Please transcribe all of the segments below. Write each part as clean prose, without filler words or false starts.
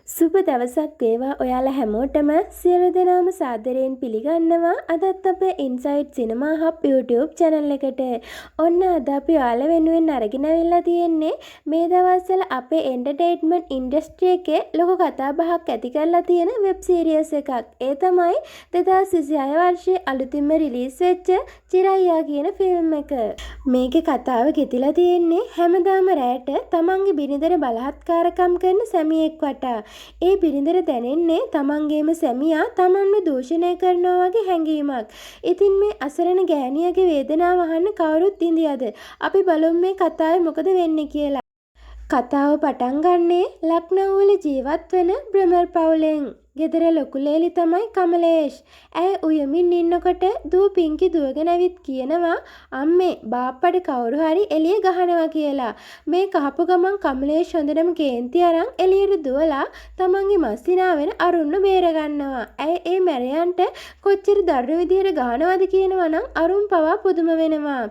සුබ දවසක් වේවා ඔයාලා හැමෝටම සියලු දෙනාම සාදරයෙන් පිළිගන්නවා අදත් අපේ ඉන්සයිට් සිනමා හබ් YouTube channel එකට. ඔන්න අද අපි ඔයාලා වෙනුවෙන් අරගෙන අවිල්ලා තියෙන්නේ මේ දවස්වල අපේ entertainment industry එකේ ලොකු කතා බහක් ඇති කරලා තියෙන web series එකක්. ඒ තමයි 2026 වර්ෂයේ අලුතින්ම රිලීස් වෙච්ච චිරයියා කියන ෆිල්ම් එක. මේකේ කතාව ගෙතිලා තියෙන්නේ හැමදාම රැට තමන්ගේ බිරිඳට බලහත්කාරකම් කරන සැමියෙක් වටා. ඒ බිරිඳට දැනෙන්නේ තමන්ගේම සැමියා තමන්ව දූෂණය කරනවා වගේ හැඟීමක්. ඉතින් මේ අසරණ ගෑණියගේ වේදනාව අහන්න කවුරුත් ඉඳියද? අපි බලමු මේ කතාවේ මොකද වෙන්නේ කියලා. කතාව පටන් ගන්නේ ලක්නව් වල ජීවත් වෙන බ්‍රමර් පවුලෙන්. ගෙදර ලොකු ලේලි තමයි කමලේෂ්. ඇය උයමින් ඉන්නකොට දූ පිංකි දුවගෙන ඇවිත් කියනවා අම්මේ බාප්පට කවුරු හරි එළිය ගහනවා කියලා. මේ කහපු ගමන් කමලේෂ් හොඳටම කේන්ති අරන් එළියට දුවලා තමන්ගේ මස්සිනා වෙන අරුන්ව බේර ගන්නවා. ඇය ඒ මැරයන්ට කොච්චර දරුණු විදියට ගහනවද කියනවා නම් අරුන් පවා පුදුම වෙනවා.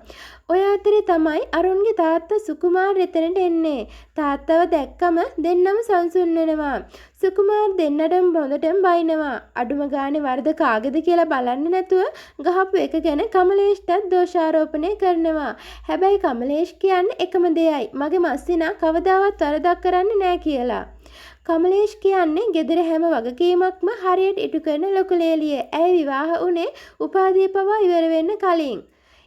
ඔය අතරේ තමයි අරුන්ගේ තාත්තා සුකුමාර් එතනට එන්නේ. තාත්තව දැක්කම දෙන්නම සංසුන් වෙනවා. සුකුමාර් දෙන්නටම හොඳටම බයිනවා. අඩුම ගානේ වරද කාගේද කියලා බලන්නේ නැතුව ගහපු එක ගැන කමලේෂ්ටත් දෝෂාරෝපණය කරනවා. හැබැයි කමලේෂ් කියන්නේ එකම දෙයයි. මගේ මස්සිනා කවදාවත් වරදක් කරන්නේ නැහැ කියලා. කමලේෂ් කියන්නේ ගෙදර හැම වගකීමක්ම හරියට ඉටු කරන ලොකු ලේලිය. ඇය විවාහ වුණේ උපාධිය පවා ඉවර වෙන්න කලින්.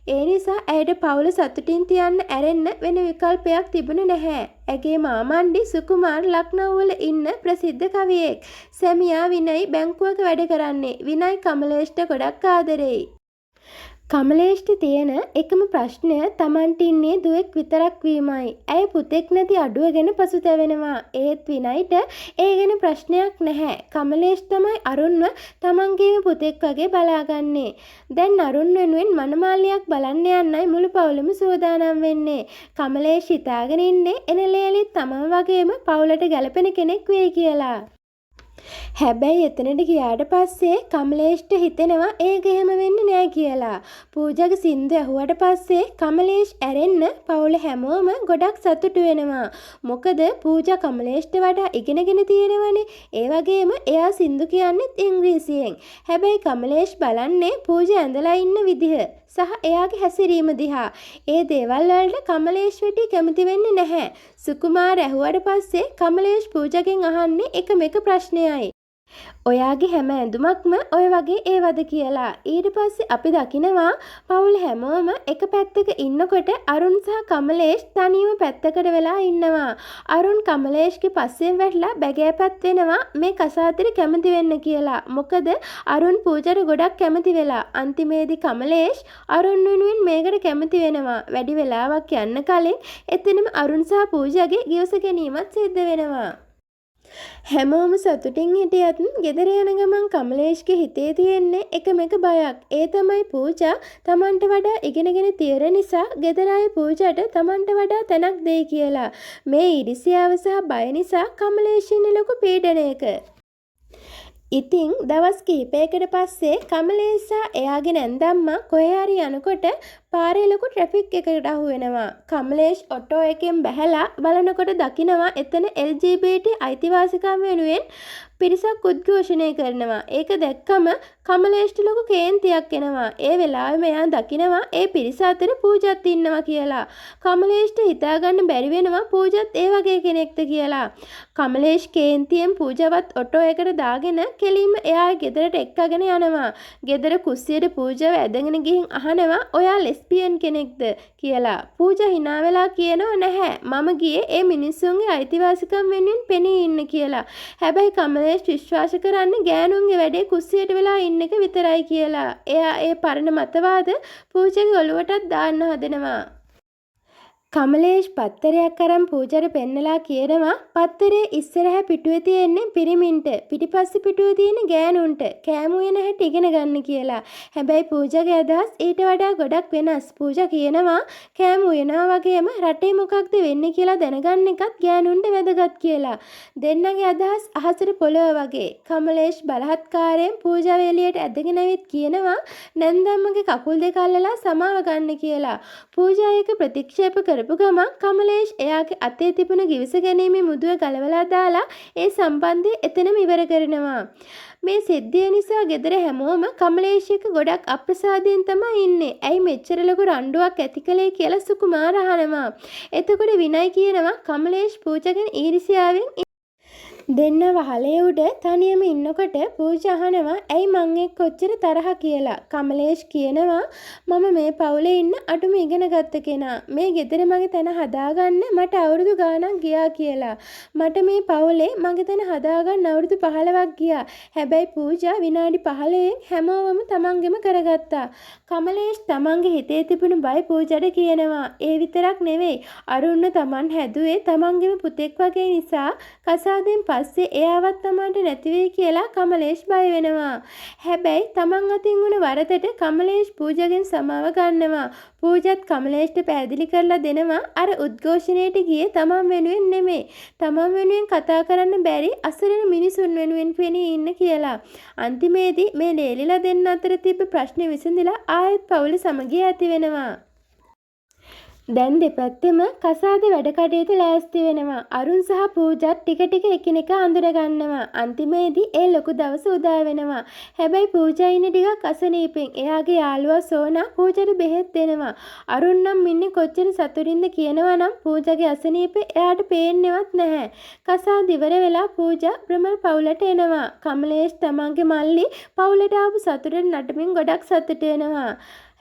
ඒ නිසා ඇයට පවුල සතුටින් තියන්න ඇරෙන්න වෙන විකල්පයක් තිබුණේ නැහැ. ඇගේ මාමණ්ඩි සුකුමාර් ලක්නව් වල ඉන්න ප්‍රසිද්ධ කවියෙක්. සැමියා විනයි බැංකුවක වැඩ කරන්නේ. විනයි කමලේෂ්ට ගොඩක් ආදරෙයි. කමලේෂ්ට තියෙන එකම ප්‍රශ්නය තමන්ට ඉන්නේ දුවෙක් විතරක් වීමයි. ඇය පුතෙක් නැති අඩුව ගැන පසුතැවෙනවා. ඒත් විනයිට ඒ ගැන ප්‍රශ්නයක් නැහැ. කමලේෂ් තමයි අරුන්ව තමන්ගේම පුතෙක් වගේ බලාගන්නේ. දැන් අරුන් වෙනුවෙන් මනමාලියක් බලන්න යන්නයි මුළු පවුලම සූදානම් වෙන්නේ. කමලේෂ් හිතාගෙන ඉන්නේ එන ලේලිත් තමන් වගේම පවුලට ගැලපෙන කෙනෙක් වෙයි කියලා. හැබැයි එතනට ගියාට පස්සේ කමලේෂ්ට හිතෙනවා ඒක එහෙම වෙන්නේ නෑ කියලා. පූජාගේ සින්දු ඇහුවට පස්සේ කමලේෂ් ඇරෙන්න පවුල හැමෝම ගොඩක් සතුටු වෙනවා. මොකද පූජා කමලේෂ්ට වඩා ඉගෙනගෙන තියෙනවනේ. ඒ වගේම එයා සින්දු කියන්නේත් ඉංග්‍රීසියෙන්. හැබැයි කමලේෂ් බලන්නේ පූජා ඇඳලා ඉන්න විදිහ සහ එයාගේ හැසිරීම දිහා. ඒ දේවල් වලට කමලේෂ් වෙටි කැමති වෙන්නේ නැහැ. සුකුමාර් ඇහුවට පස්සේ කමලේෂ් පූජාගෙන් අහන්නේ එකම එක ප්‍රශ්නයයි. ඔයාගේ හැම ඇඳුමක්ම ඔය වගේ ඒවද කියලා. ඊට පස්සේ අපි දකිනවා පවුල් හැමෝම එක පැත්තක ඉන්නකොට අරුන් සහ කමලේෂ් තනියම පැත්තකට වෙලා ඉන්නවා. අරුන් කමලේෂ්ගේ පස්සෙන් වැටලා බැගෑපත් වෙනවා මේ කසාදෙට කැමති වෙන්න කියලා. මොකද අරුන් පූජාට ගොඩක් කැමති වෙලා. අන්තිමේදී කමලේෂ් අරුන් වෙනුවෙන් මේකට කැමති වෙනවා. වැඩි වෙලාවක් යන්න කලින් එතනම අරුන් සහ පූජාගේ ගිවිස ගැනීමත් සිද්ධ වෙනවා. හැමෝම සතුටින් හිටියත් ගෙදර යන ගමන් කමලේෂ්ගේ හිතේ තියෙන්නේ එකම එක බයක්. ඒ තමයි පූජා තමන්ට වඩා ඉගෙනගෙන තියෙන නිසා ගෙදර අය පූජාට තමන්ට වඩා තැනක් දෙයි කියලා. මේ ඊර්ෂ්‍යාව සහ බය නිසා කමලේෂ් ඉන්නේ ලොකු පීඩනයක. ඉතින් දවස් කිහිපයකට පස්සේ කමලේෂ් සහ එයාගේ නැන්දම්මා කොහේ හරි යනකොට පාරේ ලොකු ට්‍රැෆික් එකකට අහු වෙනවා. කමලේෂ් ඔටෝ එකෙන් බැහැලා බලනකොට දකිනවා එතන LGBT අයිතිවාසිකම් වෙනුවෙන් පිරිසක් උද්ඝෝෂණය කරනවා. ඒක දැක්කම කමලේෂ්ට ලොකු කේන්තියක් එනවා. ඒ වෙලාවෙම එයා දකිනවා ඒ පිරිස අතර පූජාත් ඉන්නවා කියලා. කමලේෂ්ට හිතාගන්න බැරි වෙනවා පූජාත් ඒ වගේ කෙනෙක්ද කියලා. කමලේෂ් කේන්තියෙන් පූජාවත් ඔටෝ එකට දාගෙන කෙලින්ම එයා ගෙදරට එක්කගෙන යනවා. ගෙදර කුස්සියට පූජාව ඇදගෙන ගිහින් අහනවා ඔයා ලෙස්බියන් කෙනෙක්ද කියලා. පූජා hina වෙලා කියනවා නැහැ. මම ගියේ ඒ මිනිස්සුන්ගේ අයිතිවාසිකම් වෙනුවෙන් පෙනී ඉන්න කියලා. හැබැයි කමලේෂ් විශ්වාස කරන්නේ ගෑනුන්ගේ වැඩේ කුස්සියට වෙලා ඉන්න එක විතරයි කියලා. එයා ඒ පරණ මතවාද පූජාගේ ඔළුවටත් දාන්න හදනවා. කමලේෂ් පත්තරයක් අරන් පූජාට පෙන්නලා කියනවා පත්තරේ ඉස්සරහ පිටුවේ තියෙන්නේ පිරිමින්ට පිටිපස්සේ පිටුවේ තියෙන ගෑනුන්ට කෑම උයන හැටි ඉගෙන ගන්න කියලා. හැබැයි පූජාගේ අදහස් ඊට වඩා ගොඩක් වෙනස්. පූජා කියනවා කෑම උයනවා වගේම රටේ මොකක්ද වෙන්නේ කියලා දැනගන්න එකත් ගෑනුන්ට වැදගත් කියලා. දෙන්නගේ අදහස් අහසට පොළව වගේ. කමලේෂ් බලහත්කාරයෙන් පූජාව එළියට ඇදගෙන ඇවිත් කියනවා නැන්දම්මගේ කකුල් දෙක අල්ලලා සමාව ගන්න කියලා. පූජා ඒක ප්‍රතික්ෂේප කර කරපු ගමන් කමලේෂ් එයාගේ අතේ තිබුණ ගිවිස ගැනීමේ මුදුව ගලවලා දාලා ඒ සම්බන්ධය එතනම ඉවර කරනවා. මේ සිද්ධිය නිසා ගෙදර හැමෝම කමලේෂ් එක්ක ගොඩක් අප්‍රසාදයෙන් තමයි ඉන්නේ. ඇයි මෙච්චර ලොකු රණ්ඩුවක් ඇති කළේ කියලා සුකුමාර අහනවා. එතකොට විනයි කියනවා කමලේෂ් පූජා ගැන ඊර්ෂ්‍යාවෙන් දෙන්න වහලේ උඩ තනියම ඉන්නකොට පූජා අහනවා ඇයි මං එක්ක කොච්චර තරහ කියලා. කමලේෂ් කියනවා මම මේ පවුලේ ඉන්න අඩුම ඉගෙන ගත්ත කෙනා. මේ ගෙදර මගේ තැන හදාගන්න මට අවුරුදු ගාණක් ගියා කියලා. මට මේ පවුලේ මගේ තැන හදාගන්න අවුරුදු 15ක් ගියා. හැබැයි පූජා විනාඩි 15න් හැමෝම තමන්ගෙම කරගත්තා. කමලේෂ් තමන්ගේ හිතේ තිබුණු බය පූජාට කියනවා. ඒ විතරක් නෙවෙයි අරුණ්ව තමන් හැදුවේ තමන්ගේම පුතෙක් වගේ නිසා කසාදෙන් පස්සේ එයාවත් තමන්ට නැති වෙයි කියලා කමලේෂ් බය වෙනවා. හැබැයි තමන් අතින් වුණ වරදට කමලේෂ් පූජාගෙන් සමාව ගන්නවා. පූජාත් කමලේෂ්ට පැහැදිලි කරලා දෙනවා අර උද්ඝෝෂණයට ගියේ තමන් වෙනුවෙන් නෙමෙයි. තමන් වෙනුවෙන් කතා කරන්න බැරි අසරණ මිනිසුන් වෙනුවෙන් පෙනී ඉන්න කියලා. අන්තිමේදී මේ ලේලිලා දෙන්න අතර තිබ්බ ප්‍රශ්නේ විසඳලා ආයෙත් පවුලේ සමගිය ඇති වෙනවා. දැන් දෙපැත්තෙම කසාද වැඩ කටයුතු ලෑස්ති වෙනවා. අරුන් සහ පූජාත් ටික ටික එකිනෙකා අඳුර ගන්නවා. අන්තිමේදී ඒ ලොකු දවස උදා වෙනවා. හැබැයි පූජා ඉන්නේ ටිකක් අසනීපෙන්. එයාගේ යාළුවා සෝනා පූජාට බෙහෙත් දෙනවා. අරුන් නම් ඉන්නේ කොච්චර සතුටින්ද කියනවා නම් පූජාගේ අසනීපේ එයාට පේන්නේවත් නැහැ. කසාද ඉවර වෙලා පූජා ප්‍රමල් පවුලට එනවා. කමලේෂ් තමන්ගේ මල්ලි පවුලට ආපු සතුටට නටමින් ගොඩක් සතුට වෙනවා.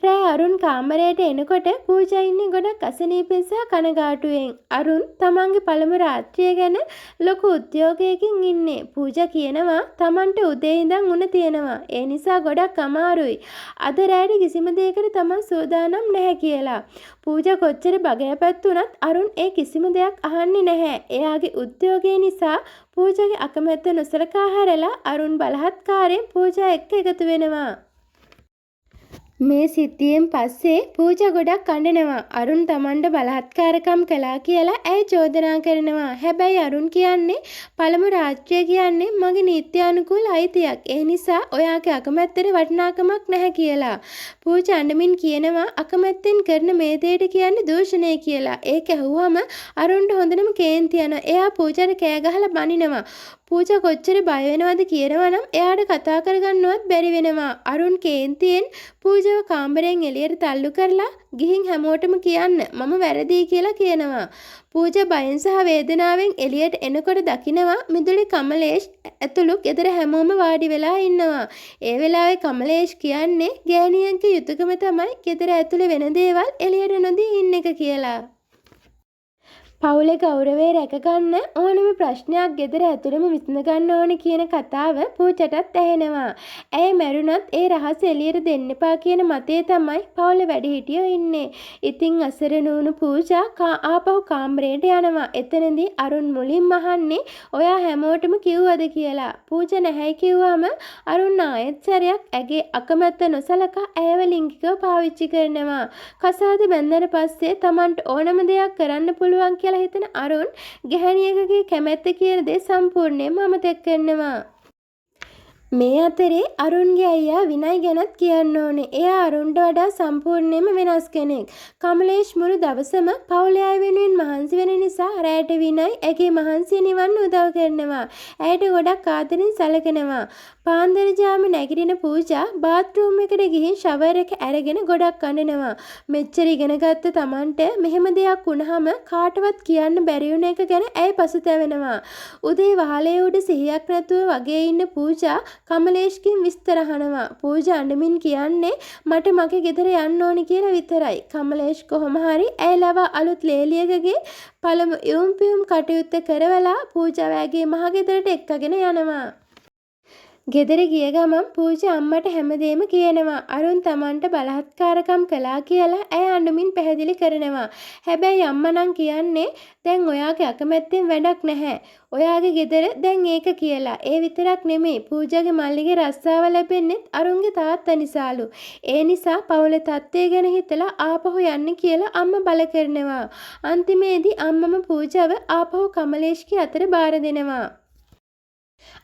රෑ අරුන් කාමරයට එනකොට පූජා ඉන්නේ ගොඩක් අසනීපෙන් සහ කනගාටුවෙන්. අරුන් තමන්ගේ පළමු රාත්‍රිය ගැන ලොකු උද්‍යෝගයකින් ඉන්නේ. පූජා කියනවා තමන්ට උදේ ඉඳන් උණ තියෙනවා. ඒ නිසා ගොඩක් අමාරුයි. අද රෑට කිසිම දෙයකට තමන් සූදානම් නැහැ කියලා. පූජා කොච්චර බගයපත් වුණත් අරුන් ඒ කිසිම දෙයක් අහන්නේ නැහැ. එයාගේ උද්‍යෝගය නිසා පූජාගේ අකමැත්ත නොසලකා හැරලා අරුන් බලහත්කාරයෙන් පූජා එක්ක එකතු වෙනවා. මේ සිද්ධියෙන් පස්සේ පූජා ගොඩක් අඬනවා. අරුන් තමන්ට බලහත්කාරකම් කළා කියලා ඇය චෝදනා කරනවා. හැබැයි අරුන් කියන්නේ පළමු රාත්‍රිය කියන්නේ මගේ නීත්‍යානුකූල අයිතියක්. ඒ නිසා ඔයාගේ අකමැත්තට වටිනාකමක් නැහැ කියලා. පූජා අඬමින් කියනවා අකමැත්තෙන් කරන මේ දෙයට කියන්නේ දූෂණය කියලා. ඒක ඇහුවම අරුන්ට හොඳටම කේන්ති යනවා. එයා පූජාට කෑ ගහලා බනිනවා. පූජා කොච්චර බය වෙනවද කියනවා නම් එයාට කතා කරගන්නවත් බැරි වෙනවා. අරුන් කේන්තියෙන් පූජාව කාමරයෙන් එළියට තල්ලු කරලා ගිහින් හැමෝටම කියන්න මම වැරදි කියලා කියනවා. පූජා බයෙන් සහ වේදනාවෙන් එළියට එනකොට දකිනවා මිදුලේ කමලේෂ් ඇතුළු ගෙදර හැමෝම වාඩි වෙලා ඉන්නවා. ඒ වෙලාවේ කමලේෂ් කියන්නේ ගෑණියන්ගේ යුතුයකම තමයි ගෙදර ඇතුළේ වෙන දේවල් එළියට නොදී ඉන්න එක කියලා. පවුලේ ගෞරවය රැකගන්න ඕනම ප්‍රශ්නයක් ගෙදර ඇතුළෙම විසඳ ගන්න ඕනේ කියන කතාව පූජටත් ඇහෙනවා. ඇය මැරුණත් ඒ රහස එළියට දෙන්න එපා කියන මතයේ තමයි පවුලේ වැඩිහිටියෝ ඉන්නේ. ඉතින් අසරණ වුණු පූජා ආපහු කාමරයට යනවා. එතනදී අරුන් මුලින්ම අහන්නේ ඔයා හැමෝටම කිව්වද කියලා. පූජා නැහැ කිව්වම අරුන් ආයෙත් සැරයක් ඇගේ අකමැත්ත නොසලකා ඇයව ලිංගිකව පාවිච්චි කරනවා. කසාද බැන්දට පස්සේ Tamanට ඕනම දෙයක් කරන්න පුළුවන් කියලා හිතන අරුන් ගැහණියකගේ කැමැත්ත කියන දේ සම්පූර්ණයෙන්ම අමතක කරනවා. මේ අතරේ අරුන්ගේ අයියා විනයි ගැනත් කියන්න ඕනේ. එයා අරුන්ට වඩා සම්පූර්ණයෙන්ම වෙනස් කෙනෙක්. කමලේෂ් මුළු දවසම පවුලේ අය වෙනුවෙන් මහන්සි වෙන නිසා රැයට විනයි ඇගේ මහන්සිය නිවන්න උදව් කරනවා. ඇයට ගොඩක් ආදරෙන් සැලකෙනවා. පාන්දර ජාම නැගිටින පූජා බාත්රූම් එකට ගිහින් ෂවර් එක අරගෙන ගොඩක් අඬනවා. මෙච්චර ඉගෙනගත්ත Tamanට මෙහෙම දෙයක් වුණාම කාටවත් කියන්න බැරි වුණ එක ගැන ඇය පසුතැවෙනවා. උදේ වහලේ උඩ සිහියක් නැතුව වගේ ඉන්න පූජා කමලේෂ්ගෙන් විස්තර අහනවා. පූජා අඬමින් කියන්නේ මට මගේ ගෙදර යන්න ඕනි කියලා විතරයි. කමලේෂ් කොහොම හරි ඇය ලවා අලුත් ලේලියකගේ පළමු යොම් පියුම් කටයුත්ත කරවලා පූජාව ඇගේ මහගෙදරට එක්කගෙන යනවා. ගෙදර ගිය ගමන් පූජා අම්මට හැමදේම කියනවා. අරුන් Tamanට බලහත්කාරකම් කළා කියලා ඇය අඬමින් පැහැදිලි කරනවා. හැබැයි අම්මා නම් කියන්නේ දැන් ඔයාගේ අකමැත්තෙන් වැඩක් නැහැ. ඔයාගේ ගෙදර දැන් ඒක කියලා. ඒ විතරක් නෙමෙයි පූජාගේ මල්ලිගේ රස්සාව ලැබෙන්නේ අරුන්ගේ තාත්තා නිසාලු. ඒ නිසා පවුලේ තත්ත්වය ගැන හිතලා ආපහු යන්න කියලා අම්මා බල කරනවා. අන්තිමේදී අම්මම පූජාව ආපහු කමලේෂ්ගේ අතට බාර දෙනවා.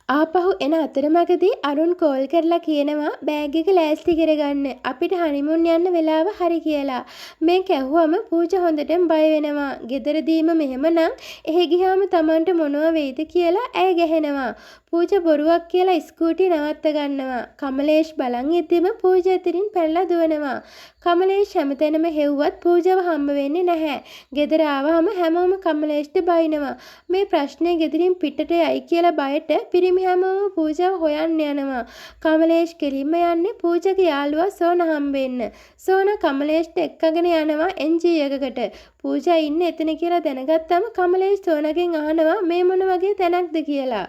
ආපහු එන අතරමඟදී අරුන් කෝල් කරලා කියනවා බෑග් එක ලෑස්ති කරගන්න අපිට හනිමුන් යන්න වෙලාව හරි කියලා. මේ කැහුවම පූජා හොඳටම බය වෙනවා. ගෙදරදීම මෙහෙමනම් එහෙ ගියාම Tamanට මොනවා වෙයිද කියලා ඇය ගැහෙනවා. පූජා බොරුවක් කියලා ස්කූටි නවත්ත ගන්නවා. කමලේෂ් බලන් ඉද්දිම පූජා එතනින් පැනලා දුවනවා. කමලේෂ් හැමතැනම හෙව්වත් පූජාව හම්බ වෙන්නේ නැහැ. ගෙදර ආවම හැමෝම කමලේෂ්ට බයිනවා. මේ ප්‍රශ්නේ ගෙදරින් පිටට යයි කියලා බයට පිරිමි හැමෝම පූජාව හොයන්න යනවා. කමලේෂ් කෙලින්ම යන්නේ පූජාගේ යාළුවා සෝන හම්බෙන්න. සෝන කමලේෂ්ට එක්කගෙන යනවා එන්ජී එකකට. පූජා ඉන්නේ එතන කියලා දැනගත්තම කමලේෂ් සෝනගෙන් අහනවා මේ මොන වගේ තැනක්ද කියලා.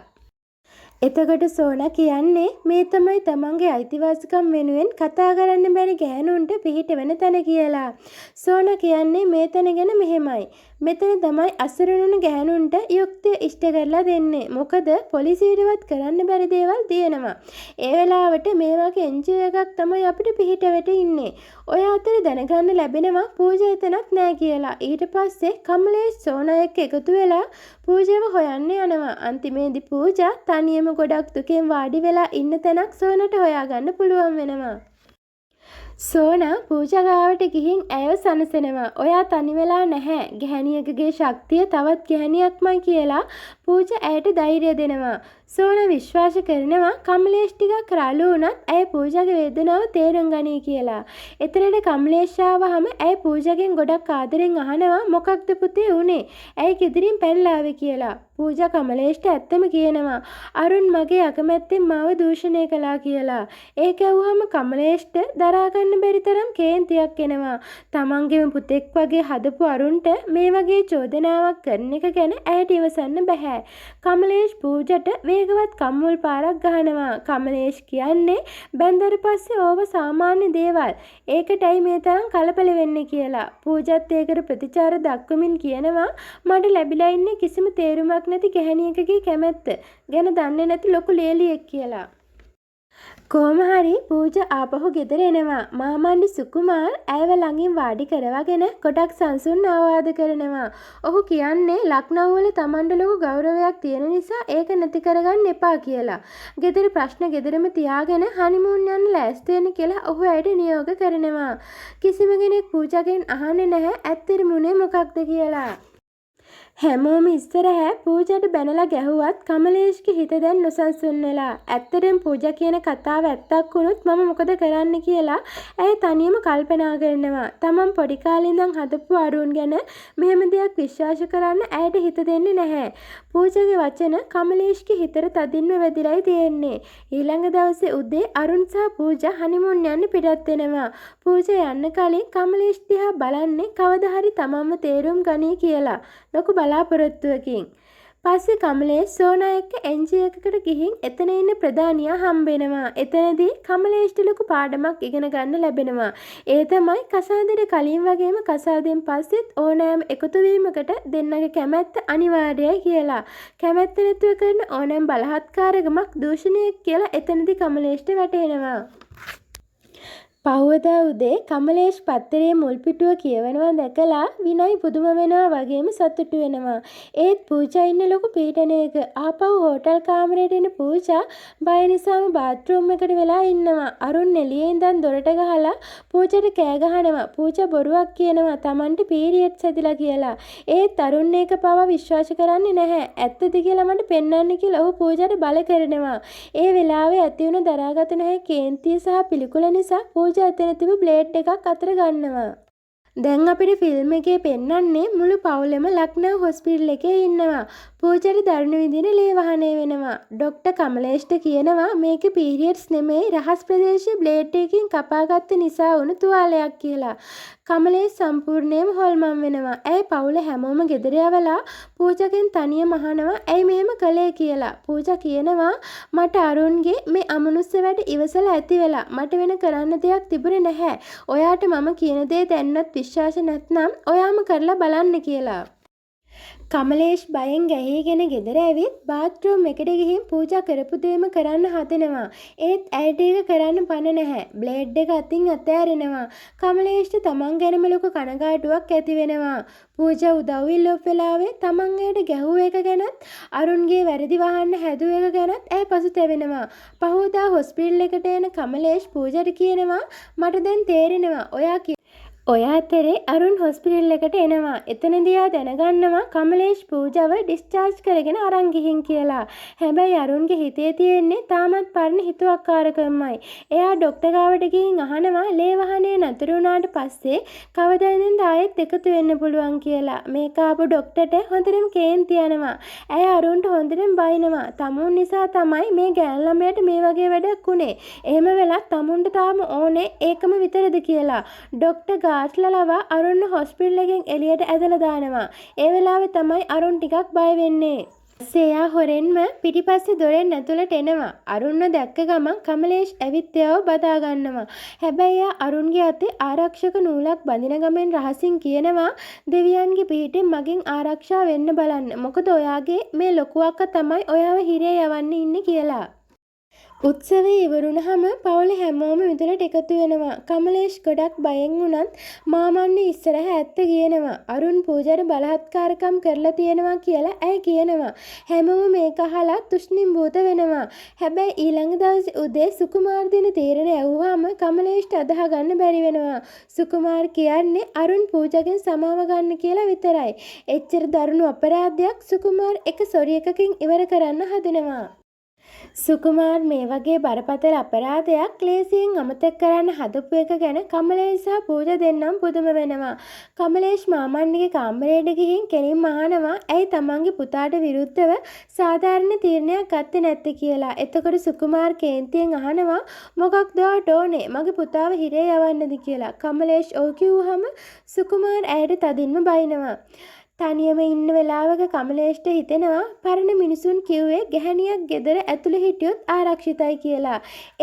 එතකොට සෝනා කියන්නේ මේ තමයි තමන්ගේ අයිතිවාසිකම් වෙනුවෙන් කතා කරන්න බැරි ගෑනුන්ට පිහිට වෙන තැන කියලා. සෝනා කියන්නේ මේ තැන ගැන මෙහෙමයි. මෙතන තමයි අසරණුණු ගෑනුන්ට යුක්තිය ඉෂ්ට කරලා දෙන්නේ. මොකද පොලිසියටවත් කරන්න බැරි දේවල් තියෙනවා. ඒ වෙලාවට මේ වගේ එන්ජෝ එකක් තමයි අපිට පිහිට වෙට ඉන්නේ. ඔය අතර දැනගන්න ලැබෙනවා පූජා එතනක් නෑ කියලා. ඊට පස්සේ කමලේෂ් සෝනා එක්ක එකතු වෙලා පූජාව හොයන්න යනවා. අන්තිමේදී පූජා තනියම ගොඩක් දුකෙන් වාඩි වෙලා ඉන්න තැනක් සෝනට හොයාගන්න පුළුවන් වෙනවා. සෝනා පූජා ගාවට ගිහින් ඇයව සනසනවා. ඔයා තනි වෙලා නැහැ. ගැහණියකගේ ශක්තිය තවත් ගැහණියක්මයි කියලා පූජා ඇයට ධෛර්යය දෙනවා. සෝනා විශ්වාස කරනවා කමලේෂ් ටිකක් රළු වුණත් ඇය පූජාගේ වේදනාව තේරුම් ගනී කියලා. එතනට කමලේෂ් ආවහම ඇය පූජාගෙන් ගොඩක් ආදරෙන් අහනවා මොකක්ද පුතේ උනේ? ඇයි ගෙදරින් පැනලා ආවේ කියලා. පූජා කමලේෂ්ට ඇත්තම කියනවා අරුන් මගේ අකමැත්තෙන් මාව දූෂණය කළා කියලා. ඒක ඇහුවම කමලේෂ්ට දරා ගන්න බැරි තරම් කේන්තියක් එනවා. තමන්ගේම පුතෙක් වගේ හදපු අරුන්ට මේ වගේ චෝදනාවක් කරන එක ගැන ඇයට ඉවසන්න බෑ. කමලේෂ් පූජාට වේගවත් කම්මුල් පාරක් ගහනවා. කමලේෂ් කියන්නේ බැන්දර පස්සේ ඕව සාමාන්‍ය දේවල්. ඒකටයි මේ තරම් කලබල වෙන්නේ කියලා. පූජාත් ඒකට ප්‍රතිචාර දක්වමින් කියනවා මට ලැබිලා ඉන්නේ කිසිම තේරුමක් නැති ගැහණියකගේ කැමැත්ත ගැන දන්නේ නැති ලොකු ලේලියෙක් කියලා. කොහොම හරි පූජා ආපහු ගෙදර එනවා. මාමණ්ඩි සුකුමාර් ඇයව ළඟින් වාඩි කරවගෙන ගොඩක් සංසුන් අවවාද කරනවා. ඔහු කියන්නේ ලක්නව් වල Tamanට ලොකු ගෞරවයක් තියෙන නිසා ඒක නැති කරගන්න එපා කියලා. ගෙදර ප්‍රශ්න ගෙදරම තියාගෙන හනිමූන් යන්න ලෑස්ති වෙන්න කියලා ඔහු ඇයට නියෝග කරනවා. කිසිම කෙනෙක් පූජාගෙන් අහන්නේ නැහැ ඇත්තටම උනේ මොකක්ද කියලා. හැමෝම ඉස්සරහැ පූජාට බැනලා ගැහුවත් කමලේෂ්ගේ හිත දැන් නොසන්සුන් වෙලා. ඇත්තටම පූජා කියන කතාව ඇත්තක් වුණොත් මම මොකද කරන්න කියලා ඇය තනියම කල්පනා කරනවා. තමන් පොඩි කාලේ ඉඳන් හදපු අරුන් ගැන මෙහෙම දෙයක් විශ්වාස කරන්න ඇයට හිත දෙන්නේ නැහැ. පූජාගේ වචන කමලේෂ්ගේ හිතට තදින්ම වැදිලායි තියෙන්නේ. ඊළඟ දවසේ උදේ අරුන් සහ පූජා හනිමුන් යන්න පිටත් වෙනවා. පූජා යන්න කලින් කමලේෂ් දිහා බලන්නේ කවදා හරි තමන්ව තේරුම් ගනී කියලා. ලොකු බලාපොරොත්තුවකින්. පස්සේ කමලේෂ් සෝනා එක්ක එන්ජී එකකට ගිහින් එතන ඉන්න ප්‍රධානියා හම්බ වෙනවා. එතනදී කමලේෂ්ට ලොකු පාඩමක් ඉගෙන ගන්න ලැබෙනවා. ඒ තමයි කසාදෙට කලින් වගේම කසාදෙන් පස්සෙත් ඕනෑම එකතු වීමකට දෙන්නගේ කැමැත්ත අනිවාර්යයි කියලා. කැමැත්ත නැතුව කරන ඕනෑම බලහත්කාරකමක් දූෂණයක් කියලා එතනදී කමලේෂ්ට වැටහෙනවා. පහුවදා උදේ කමලේෂ් පත්තරේ මුල් පිටුව කියවනවා දැකලා විනයි පුදුම වෙනවා වගේම සතුටු වෙනවා. ඒත් පූජා ඉන්න ලොකු පීඩනයක. ආපහු හෝටල් කාමරයට එන පූජා බය නිසාම බාත්රූම් එකට වෙලා ඉන්නවා. අරුන් එළියේ ඉඳන් දොරට ගහලා පූජාට කෑ ගහනවා. පූජා බොරුවක් කියනවා Tamanට පීරියඩ්ස් ඇතිලා කියලා. ඒත් අරුන් ඒක පවා විශ්වාස කරන්නේ නැහැ. ඇත්තද කියලා මට පෙන්වන්න කියලා ඔහු පූජාට බල කරනවා. ඒ වෙලාවේ ඇති වුණ දරාගත නොහැකි කේන්තිය සහ පිළිකුල නිසා එතන තිබු බ්ලේඩ් එකක් අතර ගන්නවා. දැන් අපිට ෆිල්ම් එකේ පෙන්වන්නේ මුළු පවුලම ලක්නව් හොස්පිටල් එකේ ඉන්නවා. පූජාට දරුණු විදිහට ලේ වහනය වෙනවා. ඩොක්ටර් කමලේෂ්ට කියනවා මේක පීරියඩ්ස් නෙමෙයි රහස් ප්‍රදේශයේ බ්ලේඩ් එකකින් කපාගත්ත නිසා වුණු තුවාලයක් කියලා. කමලේෂ් සම්පූර්ණයෙන්ම හොල්මන් වෙනවා. ඇයි පවුල හැමෝම ගෙදර යවලා පූජාගෙන් තනියම අහනවා ඇයි මෙහෙම කළේ කියලා. පූජා කියනවා මට අරුන්ගේ මේ අමනුෂ්‍ය වැඩ ඉවසලා ඇති වෙලා මට වෙන කරන්න දෙයක් තිබුණේ නැහැ. ඔයාට මම කියන දේ දැන්නත් විශ්වාස නැත්නම් ඔයාම කරලා බලන්න කියලා. කමලේෂ් බයෙන් ගැහිගෙන ගෙදර ඇවිත් බාත්රූම් එකට ගිහින් පූජා කරපු දේම කරන්න හදනවා. ඒත් ඇයට ඒක කරන්න පණ නැහැ. බ්ලේඩ් එක අතින් අතෑරෙනවා. කමලේෂ්ට තමන් ගැනම ලොකු කනගාටුවක් ඇති වෙනවා. පූජා උදව් ඉල්ලුව වෙලාවේ තමන් ඇයට ගැහුව එක ගැනත් අරුන්ගේ වැරදි වහන්න හැදුව එක ගැනත් ඇය පසුතැවෙනවා. පහුවදා හොස්පිටල් එකට එන කමලේෂ් පූජාට කියනවා මට දැන් තේරෙනවා ඔය අතරේ අරුන් හොස්පිටල් එකට එනවා. එතනදී ආ දැනගන්නවා කමලේෂ් පූජාව ඩිස්චාර්ජ් කරගෙන අරන් ගිහින් කියලා. හැබැයි අරුන්ගේ හිතේ තියෙන්නේ තාමත් පරණ හිතුවක්කාරකමයි. එයා ડોක්ටර් ගාවට ගිහින් අහනවා ලේ වහනේ නතර වුණාට පස්සේ කවදාද ආයෙත් එකතු වෙන්න පුළුවන් කියලා. මේක ආපු ડોක්ටර්ට හොඳටම කේන්ති යනවා. ඇය අරුන්ට හොඳටම බයිනවා. තමුන් නිසා තමයි මේ ගෑන් ළමයට මේ වගේ වැඩක් උනේ. එහෙම වෙලත් තමුන්ට තාම ඕනේ ඒකම විතරද කියලා. ડોක්ටර් ගාස්ලලවා අරුන්න හොස්පිටල් එකෙන් එළියට ඇදලා දානවා. ඒ වෙලාවේ තමයි අරුන් ටිකක් බය වෙන්නේ. එයා හොරෙන්ම පිටිපස්සේ දොරෙන් ඇතුළට එනවා. අරුන්ව දැක්ක ගමන් කමලේෂ් ඇවිත් එයාව බදා ගන්නවා. හැබැයි එයා අරුන්ගේ අතේ ආරක්ෂක නූලක් බඳින ගමන් රහසින් කියනවා දෙවියන්ගේ පිහිටෙන් මගෙන් ආරක්ෂා වෙන්න බලන්න. මොකද ඔයාගේ මේ ලොකු අක්කා තමයි ඔයාව හිරේ යවන්න ඉන්නේ කියලා. උත්සවයේ ඉවරුනහම පවුලේ හැමෝම විදුලට එකතු වෙනවා. කමලේෂ් ගොඩක් බයෙන් වුණත් මාමන්නේ ඉස්සරහ ඇත්ත කියනවා. අරුන් පූජාට බලහත්කාරකම් කරලා තියෙනවා කියලා ඇය කියනවා. හැමෝම මේක අහලා තුෂ්ණිම්භූත වෙනවා. හැබැයි ඊළඟ දවසේ උදේ සුකුමාර් දෙන තීරණය ඇහුවාම කමලේෂ්ට අදහ ගන්න බැරි වෙනවා. සුකුමාර් කියන්නේ අරුන් පූජාගෙන් සමාව ගන්න කියලා විතරයි. එච්චර දරුණු අපරාධයක් සුකුමාර් එක සොරි එකකින් ඉවර කරන්න හදනවා. සුකුමාර් මේ වගේ බරපතල අපරාධයක් ලේසියෙන් අමතක කරන්න හදපු එක ගැන කමලේෂ් සහ පූජා දෙන්නම් පුදුම වෙනවා. කමලේෂ් මාමන්නගේ කාමරයට ගිහින් කෙලින්ම අහනවා ඇයි තමන්ගේ පුතාට විරුද්ධව සාධාරණ තීරණයක් ගත්තේ නැත්තේ කියලා. එතකොට සුකුමාර් කේන්තියෙන් අහනවා මොකක්ද ඔයාට ඕනේ මගේ පුතාව හිරේ යවන්නද කියලා. කමලේෂ් ඔව් කිව්වහම සුකුමාර් ඇයට තදින්ම බයිනවා. තනියම ඉන්න වෙලාවක කමලේෂ්ට හිතෙනවා පරණ මිනිසුන් කිව්වේ ගැහණියක් ගෙදර ඇතුළේ හිටියොත් ආරක්ෂිතයි කියලා.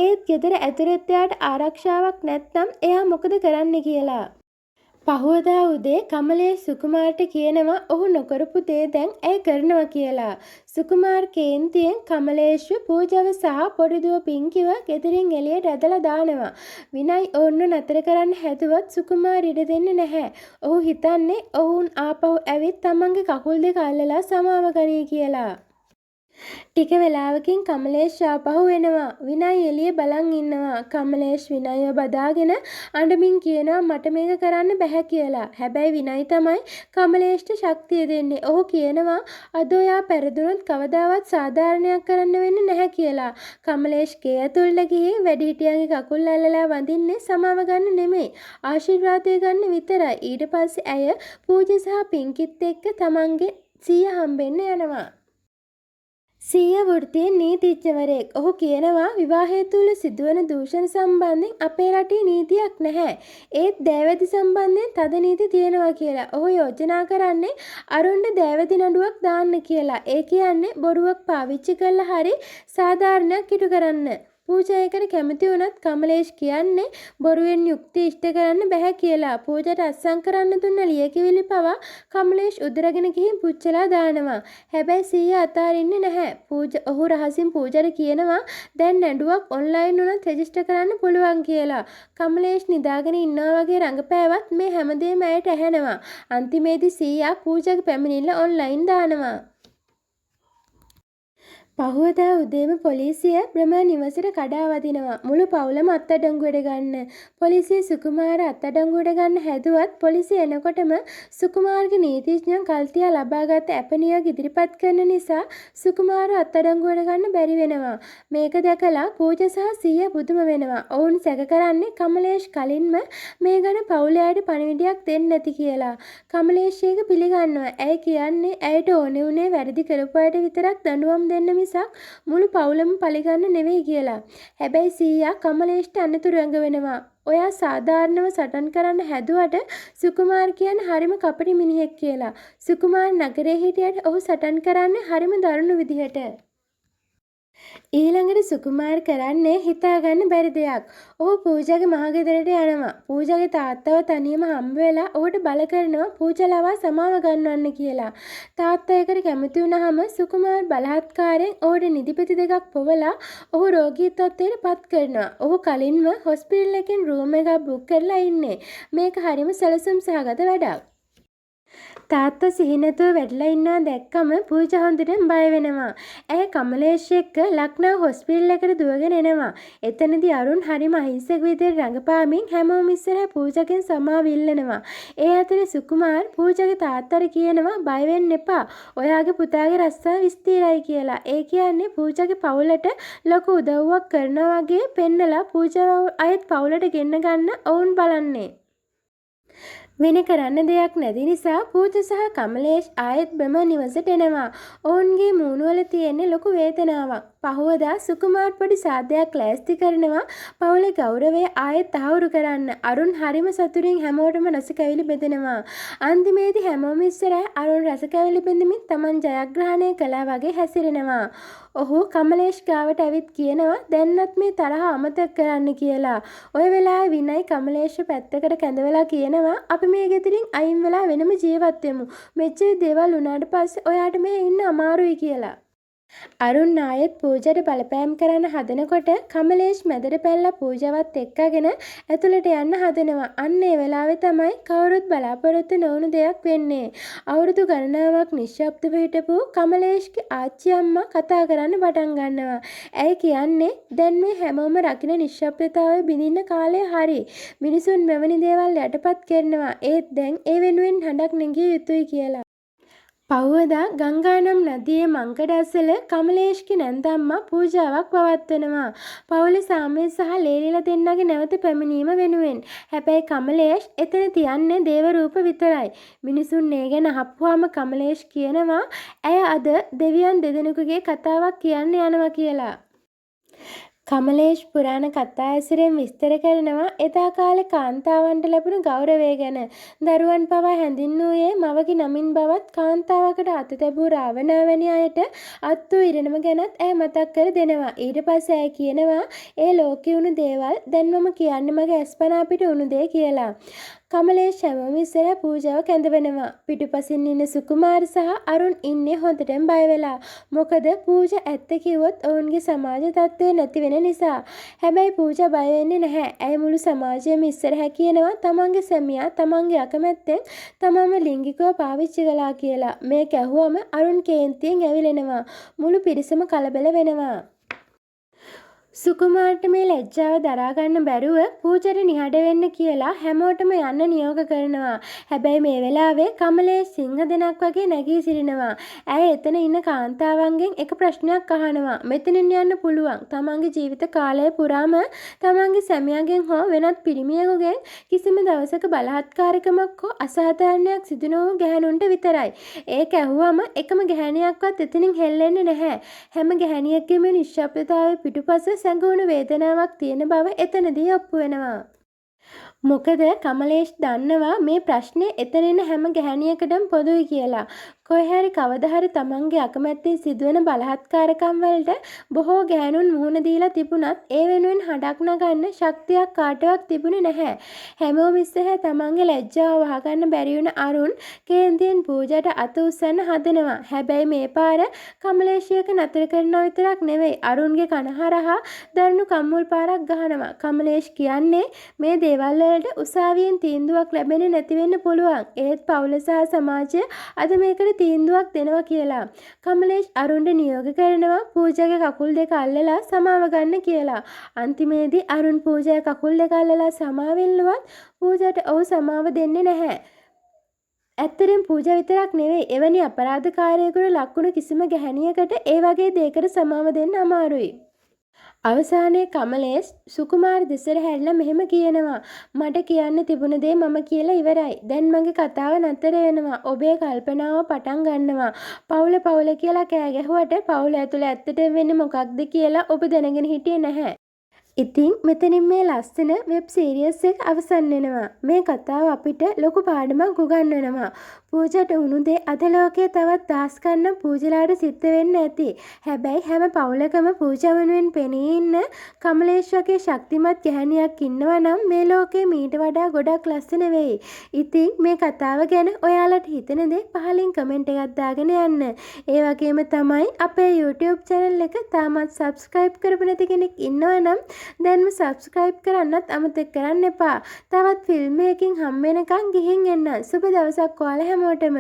ඒත් ගෙදර ඇතුළෙත් එයාට ආරක්ෂාවක් නැත්නම් එයා මොකද කරන්නේ කියලා. පහුවදා උදේ කමලේෂ් සුකුමාර්ට කියනවා ඔහු නොකරපු දේ දැන් ඇය කරනවා කියලා. සුකුමාර් කේන්තියෙන් කමලේෂ්ව පූජාව සහ පොඩි දුව පිංකිව ගෙදරින් එළියට ඇදලා දානවා. විනයි ඕන්න නතර කරන්න හැදුවත් සුකුමාර් ඉඩ දෙන්නේ නැහැ. ඔහු හිතන්නේ ඔවුන් ආපහු ඇවිත් තමන්ගේ කකුල් දෙක අල්ලලා සමාව ගනී කියලා. ටික වෙලාවකින් කමලේෂ් ආපහු එනවා. විනයි එළිය බලන් ඉන්නවා. කමලේෂ් විනයව බදාගෙන අඬමින් කියනවා මට මේක කරන්න බැහැ කියලා. හැබැයි විනයි තමයි කමලේෂ්ට ශක්තිය දෙන්නේ. ඔහු කියනවා අද ඔයා පෙරදුනොත් කවදාවත් සාධාරණයක් කරන්න වෙන්නේ නැහැ කියලා. කමලේෂ් ගේ ඇතුළට ගිහින් වැඩිහිටියන්ගේ කකුල් අල්ලලා වඳින්නේ සමාව ගන්න නෙමෙයි. ආශිර්වාදය ගන්න විතරයි. ඊට පස්සේ ඇය පූජා සහ පිංකිත් එක්ක තමන්ගේ සීයා හම්බෙන්න යනවා. සීයා වෘත්තීය නීතිඥවරයෙක්. ඔහු කියනවා විවාහය තුළ සිදුවන දූෂණ සම්බන්ධයෙන් අපේ රටේ නීතියක් නැහැ. ඒත් දෑවැදි සම්බන්ධයෙන් තද නීති තියෙනවා කියලා. ඔහු යෝජනා කරන්නේ අරුන්ට දෑවැදි නඩුවක් දාන්න කියලා. ඒ කියන්නේ බොරුවක් පාවිච්චි කළා හරි සාධාරණයක් ඉටු කරන්න. පූජා ඒකට කැමති වුණත් කමලේෂ් කියන්නේ බොරුවෙන් යුක්ති ඉෂ්ට කරන්න බැහැ කියලා. පූජාට අත්සන් කරන්න දුන්න ලියකියවිලි පවා කමලේෂ් උදරගෙන ගිහින් පුච්චලා දානවා. හැබැයි සීයා අතාරින්නේ නැහැ. ඔහු රහසින් පූජාට කියනවා දැන් නඩුවක් ඔන්ලයින් උනත් රෙජිස්ටර් කරන්න පුළුවන් කියලා. කමලේෂ් නිදාගෙන ඉන්නවා වගේ රඟපෑවත් මේ හැමදේම ඇයට ඇහෙනවා. අන්තිමේදී සීයා පූජාගේ පැමිණිල්ල ඔන්ලයින් දානවා. පහුවදා උදේම පොලිසිය බ්‍රහ්ම නිවසට කඩා වදිනවා. මුළු පවුලම අත්අඩංගුවට ගන්න. පොලිසිය සුකුමාර අත්අඩංගුවට ගන්න හැදුවත් පොලිසිය එනකොටම සුකුමාර්ගේ නීතිඥයන් කල්තියා ලබාගත් ඇපනියක් ඉදිරිපත් කරන නිසා සුකුමාරව අත්අඩංගුවට ගන්න බැරි වෙනවා. මේක දැකලා පූජා සහ සීයා පුදුම වෙනවා. ඔවුන් සැක කරන්නේ කමලේෂ් කලින්ම මේ ගැන පවුලේ අයට පණිවිඩයක් දෙන්නේ නැති කියලා. කමලේෂ් ඒක පිළිගන්නවා. ඇය කියන්නේ ඇයට ඕනේ උනේ වැරදි කරපු අයට විතරක් දඬුවම් දෙන්න මිසක් මුළු පවුලම පරිගන්න නෙවෙයි කියලා. හැබැයි සීයා කමලේෂ්ට අනතුරු ඇඟවෙනවා. ඔයා සාධාරණව සටන් කරන්න හැදුවට සුකුමාර් කියන්නේ හරිම කපටි මිනිහෙක් කියලා. සුකුමාර් නගරේ හිටියට ඔහු සටන් කරන්නේ හරිම දරුණු විදිහට. ඊළඟට සුකුමාර් කරන්නේ හිතාගන්න බැරි දෙයක්. ඔහු පූජාගේ මහගෙදරට යනවා. පූජාගේ තාත්තව තනියම හම්බ වෙලා ඔහුට බල කරනවා පූජා ලවා සමාව ගන්නවන්න කියලා. තාත්තා ඒකට කැමති වුණාම සුකුමාර් බලහත්කාරයෙන් ඔහුට නිදිපෙති දෙකක් පොවලා ඔහු රෝගී තත්ත්වයට පත් කරනවා. ඔහු කලින්ම හොස්පිටල් එකෙන් රූම් එකක් බුක් කරලා ඉන්නේ. මේක හරිම සැලසුම් සහගත වැඩක්. තාත්තා සිහි නැතුව වැටලා ඉන්නවා දැක්කම පූජා හොඳටම බය වෙනවා. ඇය කමලේෂ් එක්ක ලක්නෝ හොස්පිටල් එකට දුවගෙන එනවා. එතනදී අරුන් හරිම අහිංසක විදිහට රඟපාමින් හැමෝම ඉස්සරහ පූජාගෙන් සමාව ඉල්ලනවා. ඒ අතරේ සුකුමාර් පූජාගේ තාත්තට කියනවා බය වෙන්න එපා. ඔයාගේ පුතාගේ රස්සාව ස්ථිරයි කියලා. ඒ කියන්නේ පූජාගේ පවුලට ලොකු උදව්වක් කරනවා වගේ පෙන්නලා පූජාව අයත් පවුලට ගෙන්න ගන්න ඔවුන් බලන්නේ. වෙන කරන්න දෙයක් නැති නිසා පූජා සහ කමලේෂ් ආයෙත් බ්‍රහ්ම නිවසට එනවා. ඔවුන්ගේ මූණවල තියෙන ලොකු වේදනාවක්. පහවදා සුකුමාර් පොඩි සාදයක් ලෑස්ති කරනවා පවුලේ ගෞරවය ආයෙත් තහවුරු කරන්න. අරුන් හරිම සතුටින් හැමෝටම රස කැවිලි බෙදෙනවා. අන්තිමේදී හැමෝම ඉස්සරහ අරුන් රස කැවිලි බෙදමින් Taman ජයග්‍රහණය කළා වගේ හැසිරෙනවා. ඔහු කමලේෂ් ගාවට ඇවිත් කියනවා දැන්නත් මේ තරහ අමතක කරන්න කියලා. ඔය වෙලාවේ විනයි කමලේෂ් පැත්තකට කැඳවලා කියනවා අපි මේ ගෙදරින් අයින් වෙලා වෙනම ජීවත් වෙමු. මෙච්චර දේවල් වුණාට පස්සේ ඔයාට මෙහෙ ඉන්න අමාරුයි කියලා. අරුන් ආයෙත් පූජාට බලපෑම් කරන්න හදනකොට කමලේෂ් මැදට පැනලා පූජාවත් එක්කගෙන ඇතුළට යන්න හදනවා. අන්න ඒ වෙලාවේ තමයි කවුරුත් බලාපොරොත්තු නොවුණු දෙයක් වෙන්නේ. අවුරුදු ගණනාවක් නිශ්ශබ්දව හිටපු කමලේෂ්ගේ ආච්චි අම්මා කතා කරන්න පටන් ගන්නවා. ඇයි කියන්නේ දැන් මේ හැමෝම රකින්න නිශ්ශබ්දතාවය බිඳින්න කාලය හරි. මිනිසුන් මෙවැනි දේවල් යටපත් කරනවා. ඒත් දැන් ඒ වෙනුවෙන් හඬක් නැගිය යුතුයි කියලා. පහුවදා ගංගානම් නදියේ මංකඩ අසල කමලේෂ්ගේ නැන්දම්මා පූජාවක් පවත්වනවා. පවුලේ සාමය සහ ලේලිලා දෙන්නගේ නැවත පැමිණීම වෙනුවෙන්. හැබැයි කමලේෂ් එතන තියන්නේ දේව රූප විතරයි. මිනිසුන් ඒ ගැන අහපුවාම කමලේෂ් කියනවා ඇය අද දෙවියන් දෙදෙනෙකුගේ කතාවක් කියන්න යනවා කියලා. කමලේෂ් පුරාණ කතා ඇසුරෙන් විස්තර කරනවා එදා කාලේ කාන්තාවන්ට ලැබුණු ගෞරවය ගැන. දරුවන් පවා හැඳින්වූයේ මවගේ නමින් බවත් කාන්තාවකට අත තැබූ රාවණා වැනි අයට අත්වූ ඉරණම ගැනත් ඇය මතක් කර දෙනවා. ඊට පස්සේ ඇය කියනවා ඒ ලෝකේ වුණු දේවල් දැන් මම කියන්නේ මගේ අස්පනා අපිට වුණු දේ කියලා. කමලේෂ් හැමෝම ඉස්සර පූජාව කැඳවනවා. පිටුපසින් ඉන්න සුකුමාර් සහ අරුන් ඉන්නේ හොඳටම බය වෙලා. මොකද පූජා ඇත්ත කිව්වොත් ඔවුන්ගේ සමාජ තත්ත්වය නැති වෙන නිසා. හැබැයි පූජා බය වෙන්නේ නැහැ. ඇය මුළු සමාජයම ඉස්සරහ කියනවා තමන්ගේ සැමියා තමන්ගේ අකමැත්තෙන් තමන්ව ලිංගිකව පාවිච්චි කළා කියලා. මේක ඇහුවම අරුන් කේන්තියෙන් ඇවිලෙනවා. මුළු පිරිසම කලබල වෙනවා. සුකුමාර්ට මේ ලැජ්ජාව දරා ගන්න බැරුව පූජාට නිහඬ වෙන්න කියලා හැමෝටම යන්න නියෝග කරනවා. හැබැයි මේ වෙලාවේ කමලේෂ් සිංහ දෙනක් වගේ නැගී සිටිනවා. ඇය එතන ඉන්න කාන්තාවන්ගෙන් එක ප්‍රශ්නයක් අහනවා. මෙතනින් යන්න පුළුවන්. තමන්ගේ ජීවිත කාලය පුරාම තමන්ගේ සැමියාගෙන් හෝ වෙනත් පිරිමියෙකුගෙන් කිසිම දවසක බලහත්කාරකමක් හෝ අසාධාරණයක් සිදු නොවු ගැහැණුන්ට විතරයි. ඒක ඇහුවම එකම ගැහැණියක්වත් එතනින් හෙල්ලෙන්නේ නැහැ. හැම ගැහැණියකම නිශ්ශබ්දතාවයේ පිටුපස සැඟවුණු වේදනාවක් තියෙන බව එතනදී ඔප්පු වෙනවා. මොකද කමලේෂ් දන්නවා මේ ප්‍රශ්නේ එතන ඉන්න හැම ගැහැණියකටම පොදුයි කියලා. කොහේ හරි කවදා හරි තමන්ගේ අකමැත්තෙන් සිදුවන බලහත්කාරකම් වලට බොහෝ ගැහැණුන් මුහුණ දීලා තිබුණත් ඒ වෙනුවෙන් හඬක් නගන්න ශක්තියක් කාටවත් තිබුණේ නැහැ. හැමෝම ඉස්සරහ තමන්ගේ ලැජ්ජාව වහගන්න බැරි වුණ අරුන් කේන්තියෙන් පූජාට අත උස්සන්න හදනවා. හැබැයි මේ පාර කමලේෂියක නතර කරනවා විතරක් නෙවෙයි අරුන්ගේ කනහරහා දරුණු කම්මුල් පාරක් ගහනවා. කමලේෂ් කියන්නේ මේ දේවල් වලට උසාවියෙන් තීන්දුවක් ලැබෙන්නේ නැති වෙන්න පුළුවන්. ඒත් පවුල සහ සමාජය අද මේකට තීන්දුවක් දෙනවා කියලා. කමලේෂ් අරුන්ට නියෝග කරනවා පූජාගේ කකුල් දෙක අල්ලලා සමාව ගන්න කියලා. අන්තිමේදී අරුන් පූජාගේ කකුල් දෙක අල්ලලා සමාව ඉල්ලුවත් පූජාට ඔහු සමාව දෙන්නේ නැහැ. ඇත්තටම පූජා විතරක් නෙවෙයි එවැනි අපරාධකාරයෙකුට ලක්වුණු කිසිම ගැහැණියකට ඒ වගේ දෙයකට සමාව දෙන්න අමාරුයි. අවසානයේ කමලේෂ් සුකුමාර් දෙසට හැරිලා මෙහෙම කියනවා මට කියන්න තිබුණ දේ මම කියලා ඉවරයි. දැන් මගේ කතාව නතර වෙනවා. ඔබේ කල්පනාව පටන් ගන්නවා. පවුල කියලා කෑ ගැහුවට පවුල ඇතුලේ ඇත්තට වෙන්නේ මොකක්ද කියලා ඔබ දැනගෙන හිටියේ නැහැ. ඉතින් මෙතනින් මේ ලස්සන වෙබ් සීරියස් එක අවසන් වෙනවා. මේ කතාව අපිට ලොකු පාඩමක් උගන්වනවා. පූජට වුණු දේ අද ලෝකයේ තවත් දහස් ගණන් පූජලාට සිද්ධ වෙන්න ඇති. හැබැයි හැම පවුලකම පූජා වෙනුවෙන් පෙනී ඉන්න කමලේෂ් වගේ ශක්තිමත් ගැහණියක් ඉන්නවා නම් මේ ලෝකේ මීට වඩා ගොඩක් ලස්සන වෙයි. ඉතින් මේ කතාව ගැන ඔයාලට හිතෙන දේ පහලින් කමෙන්ට් එකක් දාගෙන යන්න. ඒ වගේම තමයි අපේ YouTube channel එක තාමත් subscribe කරපු නැති කෙනෙක් ඉන්නවා නම් දැන්ම subscribe කරන්නත් අමතක කරන්න එපා. තවත් ෆිල්ම් එකකින් හම්බ වෙනකන් ගිහින් එන්න. සුබ දවසක් ඔයාලා හැමෝටම.